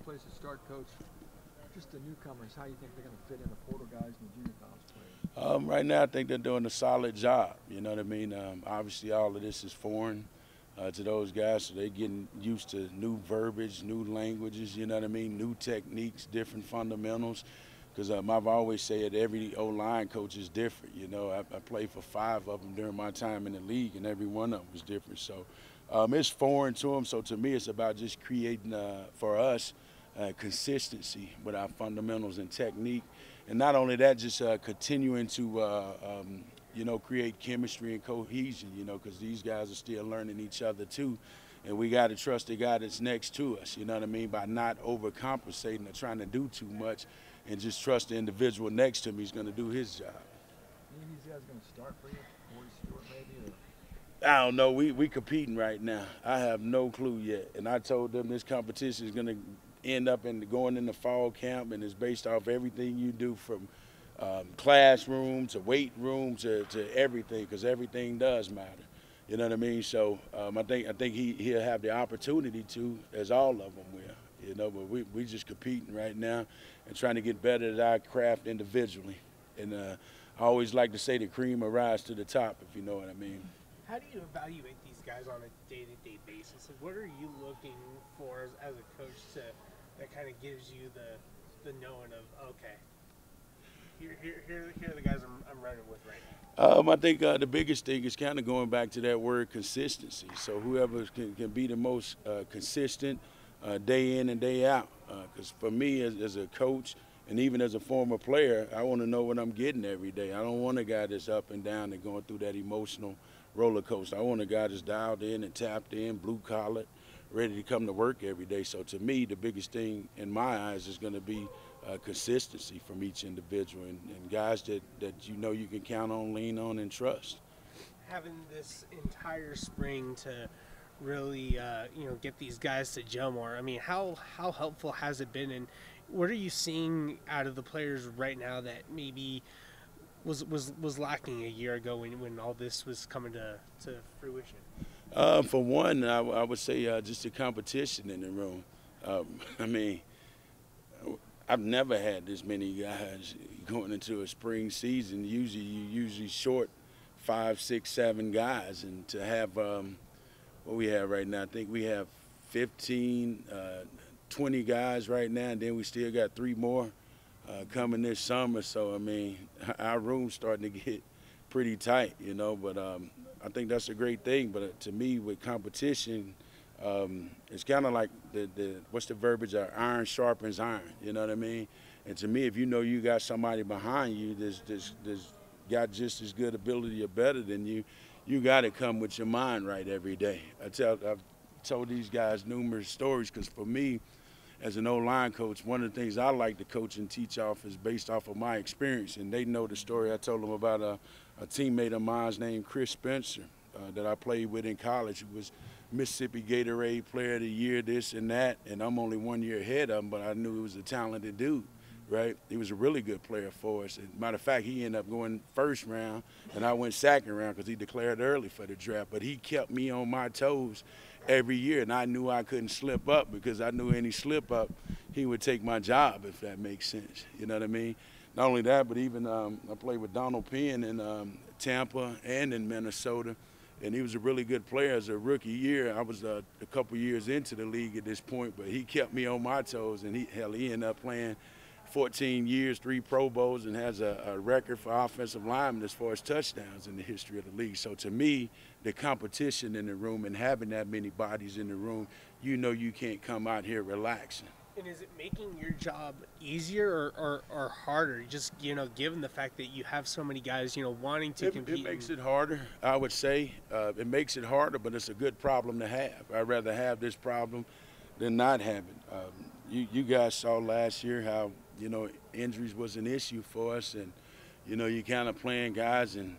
place to start, Coach. Just the newcomers, how you think they're going to fit in the portal guys and the junior college players? Right now, I think they're doing a solid job. You know what I mean? Obviously, all of this is foreign to those guys, so they're getting used to new verbiage, new languages, you know what I mean, new techniques, different fundamentals. Because I've always said every O-line coach is different. You know, I played for 5 of them during my time in the league, and every one of them was different. So it's foreign to them. So to me, it's about just creating, for us, consistency with our fundamentals and technique. And not only that, just continuing to, create chemistry and cohesion, because these guys are still learning each other too. And we got to trust the guy that's next to us, you know what I mean, by not overcompensating or trying to do too much and just trust the individual next to me is going to do his job. Any of these guys going to start for you? Corey Stewart maybe? I don't know. We competing right now. I have no clue yet. And I told them this competition is going to end up in going into fall camp, and it's based off everything you do from classroom to weight room to everything, because everything does matter. You know what I mean? So I think he'll have the opportunity to, as all of them will. You know, but we just competing right now and trying to get better at our craft individually. And I always like to say the cream will rise to the top, if you know what I mean. How do you evaluate these guys on a day-to-day basis? Like, what are you looking for as a coach that kind of gives you the knowing of, okay, here are the guys I'm running with right now? I think the biggest thing is kind of going back to that word consistency. So whoever can be the most consistent day in and day out. Because for me as a coach and even as a former player, I want to know what I'm getting every day. I don't want a guy that's up and down and going through that emotional roller coaster. I want a guy that's dialed in and tapped in, blue-collar, ready to come to work every day. So to me, the biggest thing in my eyes is going to be consistency from each individual and guys that you can count on, lean on, and trust. Having this entire spring to really get these guys to gel more, I mean, how helpful has it been, and what are you seeing out of the players right now that maybe was lacking a year ago when all this was coming to fruition? For one, I would say just the competition in the room. I mean, I've never had this many guys going into a spring season. Usually you short 5, 6, 7 guys, and to have what we have right now, I think we have 15, 20 guys right now, and then we still got 3 more coming this summer. So, I mean, our room's starting to get pretty tight, but I think that's a great thing. But to me, with competition, it's kind of like what's the verbiage? Iron sharpens iron, you know what I mean? And to me, if you know you got somebody behind you that's got just as good ability or better than you, you got to come with your mind right every day. I've told these guys numerous stories because for me, as an O-line coach, one of the things I like to coach and teach off is based off of my experience. And they know the story I told them about a teammate of mine named Chris Spencer that I played with in college, who was Mississippi Gatorade Player of the Year, this and that. And I'm only 1 year ahead of him, but I knew he was a talented dude, right? He was a really good player for us. And matter of fact, he ended up going first round, and I went second round because he declared early for the draft. But he kept me on my toes every year, and I knew I couldn't slip up because I knew any slip up, he would take my job, if that makes sense. You know what I mean? Not only that, but even I played with Donald Penn in Tampa and in Minnesota, and he was a really good player as a rookie year. I was a couple years into the league at this point, but he kept me on my toes, and he ended up playing 14 years, 3 Pro Bowls, and has a record for offensive linemen as far as touchdowns in the history of the league. So to me, the competition in the room and having that many bodies in the room, you can't come out here relaxing. And is it making your job easier or harder? Just, given the fact that you have so many guys, wanting to compete. It makes it harder, I would say. It makes it harder, but it's a good problem to have. I'd rather have this problem than not have it. You guys saw last year how, injuries was an issue for us, and, you kind of playing guys and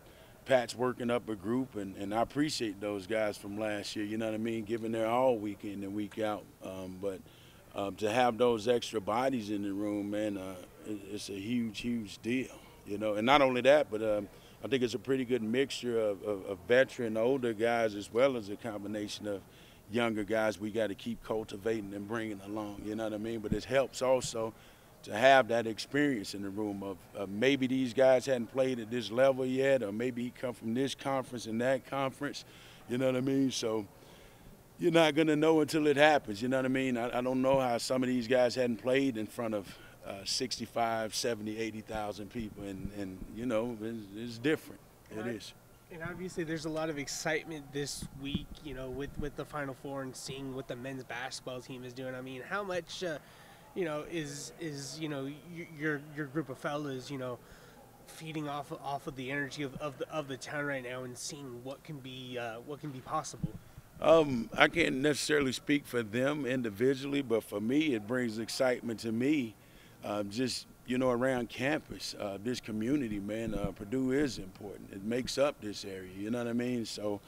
patchworking up a group, and I appreciate those guys from last year, you know what I mean, giving their all week in and week out. But to have those extra bodies in the room, man, it's a huge, huge deal, And not only that, but I think it's a pretty good mixture of veteran, older guys, as well as a combination of younger guys we got to keep cultivating and bringing along, you know what I mean? But it helps also to have that experience in the room of maybe these guys hadn't played at this level yet, or maybe he come from this conference and that conference, you know what I mean? So you're not going to know until it happens, you know what I mean? I don't know how some of these guys hadn't played in front of 65, 70, 80,000 people, and you know, it's different. It is. And obviously, there's a lot of excitement this week, you know, with the Final Four and seeing what the men's basketball team is doing. I mean, how much, you know, is you know, your group of fellas, you know, feeding off of the energy of the town right now and seeing what can be possible. I can't necessarily speak for them individually, but for me, it brings excitement to me. Just, you know, around campus, this community, man, Purdue is important. It makes up this area, you know what I mean? So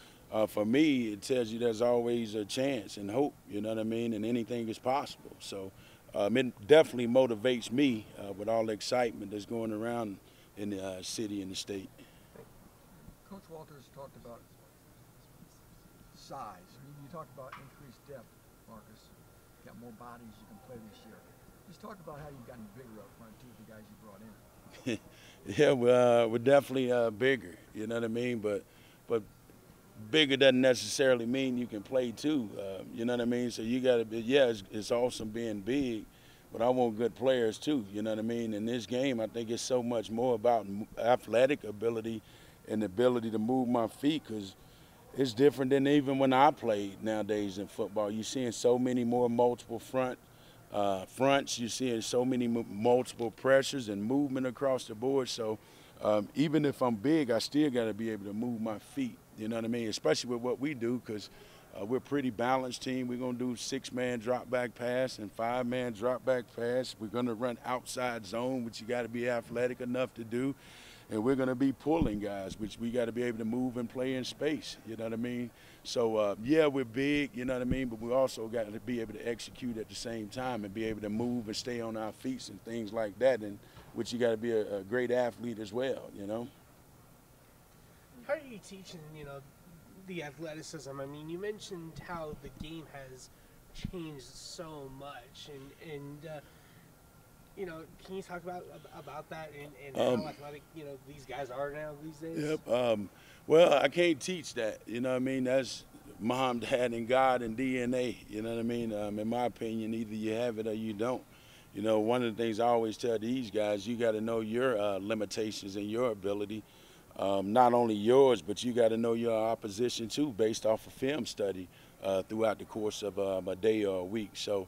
for me, it tells you there's always a chance and hope, you know what I mean, and anything is possible. So it definitely motivates me with all the excitement that's going around in the city and the state. Coach Walters talked about size. You talked about increased depth, Marcus. You got more bodies you can play this year. Just talk about how you've gotten bigger up front, too, with the guys you brought in. Yeah, we're definitely bigger, you know what I mean? But bigger doesn't necessarily mean you can play, too, you know what I mean? So you got to be, yeah, it's awesome being big, but I want good players, too, you know what I mean? In this game, I think it's so much more about athletic ability and the ability to move my feet, because it's different than even when I played nowadays in football. You're seeing so many more multiple fronts. You're seeing so many multiple pressures and movement across the board. So even if I'm big, I still got to be able to move my feet. You know what I mean? Especially with what we do, because we're a pretty balanced team. We're going to do 6-man drop back pass and 5-man drop back pass. We're going to run outside zone, which you got to be athletic enough to do. And we're going to be pulling guys, which we got to be able to move and play in space. You know what I mean? So, yeah, we're big, you know what I mean? But we also got to be able to execute at the same time and be able to move and stay on our feet and things like that, and which you got to be a great athlete as well, you know? How are you teaching, you know, the athleticism? I mean, you mentioned how the game has changed so much, and you know, can you talk about that and how athletic, you know, these guys are now these days? Yep. Well, I can't teach that. You know what I mean? That's mom, dad, and God and DNA. You know what I mean? In my opinion, either you have it or you don't. You know, one of the things I always tell these guys, you got to know your limitations and your ability. Not only yours, but you got to know your opposition too, based off of film study throughout the course of a day or a week. So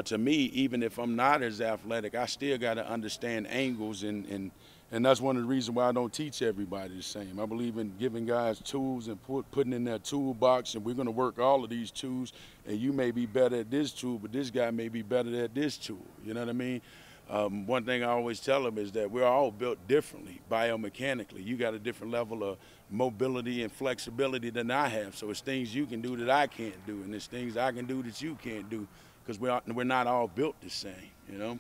to me, even if I'm not as athletic, I still got to understand angles, and that's one of the reasons why I don't teach everybody the same. I believe in giving guys tools and putting in their toolbox, and we're going to work all of these tools, and you may be better at this tool, but this guy may be better at this tool. You know what I mean? One thing I always tell them is that we're all built differently biomechanically. You got a different level of mobility and flexibility than I have, so it's things you can do that I can't do, and it's things I can do that you can't do, because we're not all built the same, you know?